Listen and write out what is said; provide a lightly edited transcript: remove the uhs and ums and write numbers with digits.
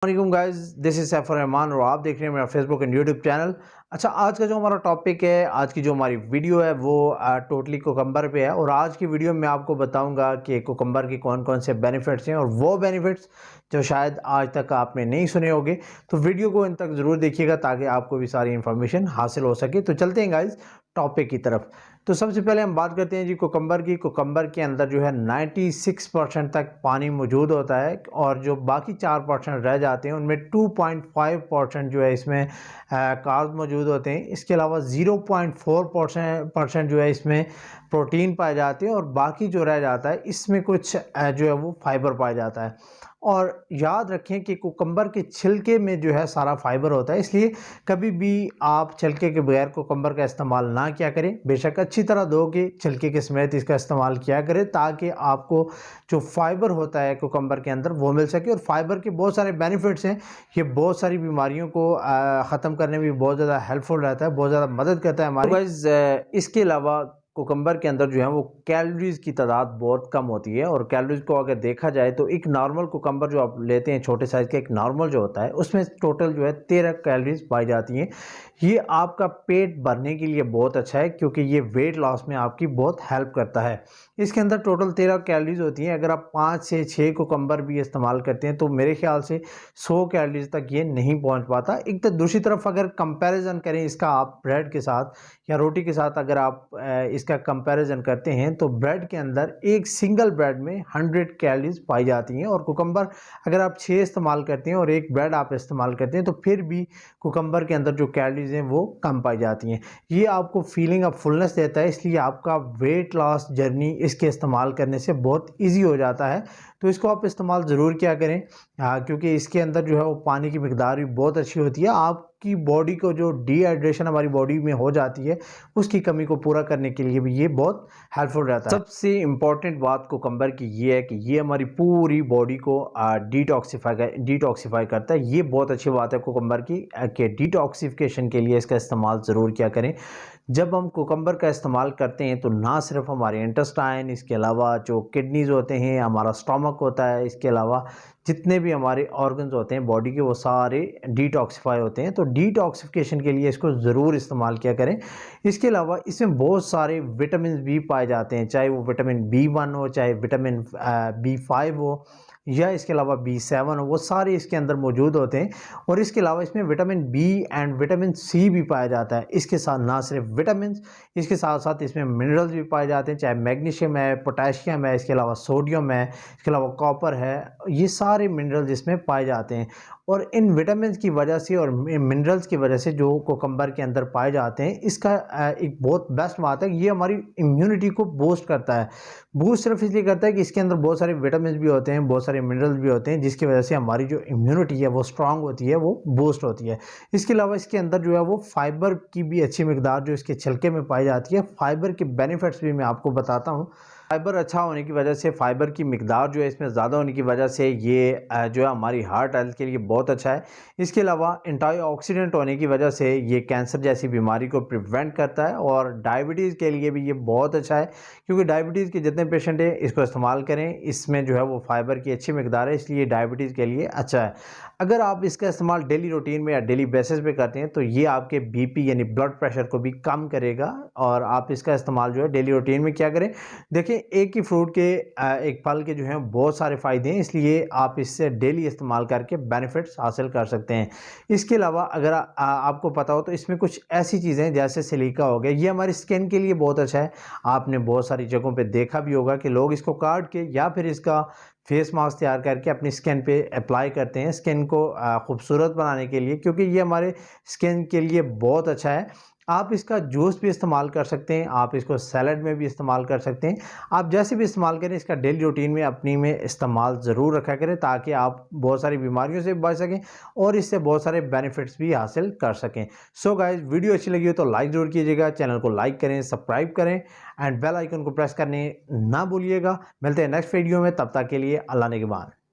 वालेकुम guys, this is Saifur Rahman और आप देख रहे हैं मेरा फेसबुक एंड यूट्यूब चैनल। अच्छा, आज का जो हमारा टॉपिक है, आज की जो हमारी वीडियो है वो टोटली कुकम्बर पे है। और आज की वीडियो में आपको बताऊंगा कि कुकम्बर के कौन कौन से बेनिफिट्स हैं और वो बेनिफिट्स जो शायद आज तक आपने नहीं सुने होंगे। तो वीडियो को इन तक ज़रूर देखिएगा ताकि आपको भी सारी इन्फॉर्मेशन हासिल हो सके। तो चलते हैं गाइस टॉपिक की तरफ। तो सबसे पहले हम बात करते हैं जी कुकम्बर की। कुकम्बर के अंदर जो है 96% तक पानी मौजूद होता है और जो बाकी 4% रह जाते हैं उनमें 2.5% जो है इसमें कार्ब्स मौजूद होते हैं। इसके अलावा 0.4% जो है इसमें प्रोटीन पाए जाते हैं और बाकी जो रह जाता है इसमें कुछ जो है वो फाइबर पाया जाता है। और याद रखें कि कुकम्बर के छिलके में जो है सारा फाइबर होता है, इसलिए कभी भी आप छिलके के बगैर कुकम्बर का इस्तेमाल ना किया करें। बेशक अच्छी तरह धो के छिलके के समेत इसका इस्तेमाल किया करें ताकि आपको जो फाइबर होता है कुकम्बर के अंदर वो मिल सके। और फाइबर के बहुत सारे बेनिफिट्स हैं, ये बहुत सारी बीमारियों को ख़त्म करने में भी बहुत ज़्यादा हेल्पफुल रहता है, बहुत ज़्यादा मदद करता है हमारी। इसके अलावा कुकम्बर के अंदर जो है वो कैलोरीज़ की तादाद बहुत कम होती है। और कैलोरीज़ को अगर देखा जाए तो एक नॉर्मल कुकम्बर जो आप लेते हैं छोटे साइज़ का, एक नॉर्मल जो होता है उसमें टोटल जो है 13 कैलोरीज़ पाई जाती हैं। ये आपका पेट भरने के लिए बहुत अच्छा है क्योंकि ये वेट लॉस में आपकी बहुत हेल्प करता है। इसके अंदर टोटल 13 कैलोरीज़ होती हैं। अगर आप 5 से 6 कुकम्बर भी इस्तेमाल करते हैं तो मेरे ख्याल से 100 कैलोरीज़ तक ये नहीं पहुंच पाता। एक तो दूसरी तरफ अगर कंपैरिजन करें इसका आप ब्रेड के साथ या रोटी के साथ, अगर आप इसका कंपैरिजन करते हैं तो ब्रेड के अंदर एक सिंगल ब्रेड में 100 कैलोरीज पाई जाती हैं। और कुकम्बर अगर आप 6 इस्तेमाल करते हैं और एक ब्रेड आप इस्तेमाल करते हैं तो फिर भी कुकम्बर के अंदर जो कैलोरीज हैं वो कम पाई जाती हैं। ये आपको फीलिंग ऑफ फुलनेस देता है, इसलिए आपका वेट लॉस जर्नी इसके इस्तेमाल करने से बहुत ईजी हो जाता है। तो इसको आप इस्तेमाल ज़रूर किया करें क्योंकि इसके अंदर जो है वो पानी की मिकदार भी बहुत अच्छी होती है। आपकी बॉडी को जो डिहाइड्रेशन हमारी बॉडी में हो जाती है उसकी कमी को पूरा करने के लिए भी ये बहुत हेल्पफुल रहता है। सबसे इम्पॉर्टेंट बात कुकम्बर की ये है कि ये हमारी पूरी बॉडी को डिटॉक्सिफाई करता है। ये बहुत अच्छी बात है कुकम्बर की कि डिटॉक्सिफिकेशन के लिए इसका इस्तेमाल ज़रूर किया करें। जब हम कुकम्बर का इस्तेमाल करते हैं तो ना सिर्फ हमारे इंटेस्टाइन, इसके अलावा जो किडनीज़ होते हैं, हमारा स्टमक होता है, इसके अलावा जितने भी हमारे ऑर्गन्स होते हैं बॉडी के वो सारे डिटॉक्सिफाई होते हैं। तो डिटॉक्सिफिकेशन के लिए इसको ज़रूर इस्तेमाल किया करें। इसके अलावा इसमें बहुत सारे विटामिन भी पाए जाते हैं, चाहे वो विटामिन B1 हो, चाहे विटामिन B5 हो या इसके अलावा B7 हो, वो सारे इसके अंदर मौजूद होते हैं। और इसके अलावा इसमें vitamin B and vitamin C भी पाया जाता है। इसके साथ ना सिर्फ विटामिन, इसके साथ साथ इसमें मिनरल्स भी पाए जाते हैं, चाहे मैग्नीशियम है, पोटेशियम है, इसके अलावा सोडियम है, इसके अलावा कॉपर है। ये सारे मिनरल्स इसमें पाए जाते हैं। और इन विटामिन की वजह से और मिनरल्स की वजह से जो कुकम्बर के अंदर पाए जाते हैं, इसका एक बहुत बेस्ट बात है, ये हमारी इम्यूनिटी को बूस्ट करता है। बूस्ट सिर्फ इसलिए करता है कि इसके अंदर बहुत सारे विटामिन भी होते हैं, बहुत सारे मिनरल्स भी होते हैं, जिसकी वजह से हमारी जो इम्यूनिटी है वो स्ट्रांग होती है, वो बूस्ट होती है। इसके अलावा इसके अंदर जो है वो फाइबर की भी अच्छी मिकदार जो इसके छिलके में पाई जाती है। फाइबर के बेनिफिट्स भी मैं आपको बताता हूँ। फाइबर अच्छा होने की वजह से, फाइबर की मिकदार जो है इसमें ज़्यादा होने की वजह से ये जो है हमारी हार्ट हेल्थ के लिए बहुत अच्छा है। इसके अलावा एंटीऑक्सीडेंट होने की वजह से ये कैंसर जैसी बीमारी को प्रिवेंट करता है। और डायबिटीज़ के लिए भी ये बहुत अच्छा है क्योंकि डायबिटीज़ के जितने पेशेंट हैं इसको इस्तेमाल करें, इसमें जो है वो फाइबर की अच्छी मिकदार है, इसलिए डायबिटीज़ के लिए अच्छा है। अगर आप इसका इस्तेमाल डेली रूटीन में या डेली बेसिस पे करते हैं तो ये आपके BP यानी ब्लड प्रेशर को भी कम करेगा। और आप इसका इस्तेमाल जो है डेली रूटीन में क्या करें, देखिए एक ही फ्रूट के एक फल के जो हैं बहुत सारे फ़ायदे हैं, इसलिए आप इससे डेली इस्तेमाल करके बेनिफिट्स हासिल कर सकते हैं। इसके अलावा अगर आपको पता हो तो इसमें कुछ ऐसी चीज़ें जैसे सिलिका हो गया, ये हमारी स्किन के लिए बहुत अच्छा है। आपने बहुत सारी जगहों पे देखा भी होगा कि लोग इसको काट के या फिर इसका फेस मास्क तैयार करके अपनी स्किन पे अप्लाई करते हैं स्किन को खूबसूरत बनाने के लिए, क्योंकि ये हमारे स्किन के लिए बहुत अच्छा है। आप इसका जूस भी इस्तेमाल कर सकते हैं, आप इसको सैलड में भी इस्तेमाल कर सकते हैं। आप जैसे भी इस्तेमाल करें, इसका डेली रूटीन में अपनी में इस्तेमाल ज़रूर रखा करें ताकि आप बहुत सारी बीमारियों से बच सकें और इससे बहुत सारे बेनिफिट्स भी हासिल कर सकें। सो गाइस, वीडियो अच्छी लगी हो तो लाइक ज़रूर कीजिएगा, चैनल को लाइक करें, सब्सक्राइब करें एंड बेल आइकन को प्रेस करने ना भूलिएगा। मिलते हैं नेक्स्ट वीडियो में, तब तक के लिए अल्लाह ने के बाद।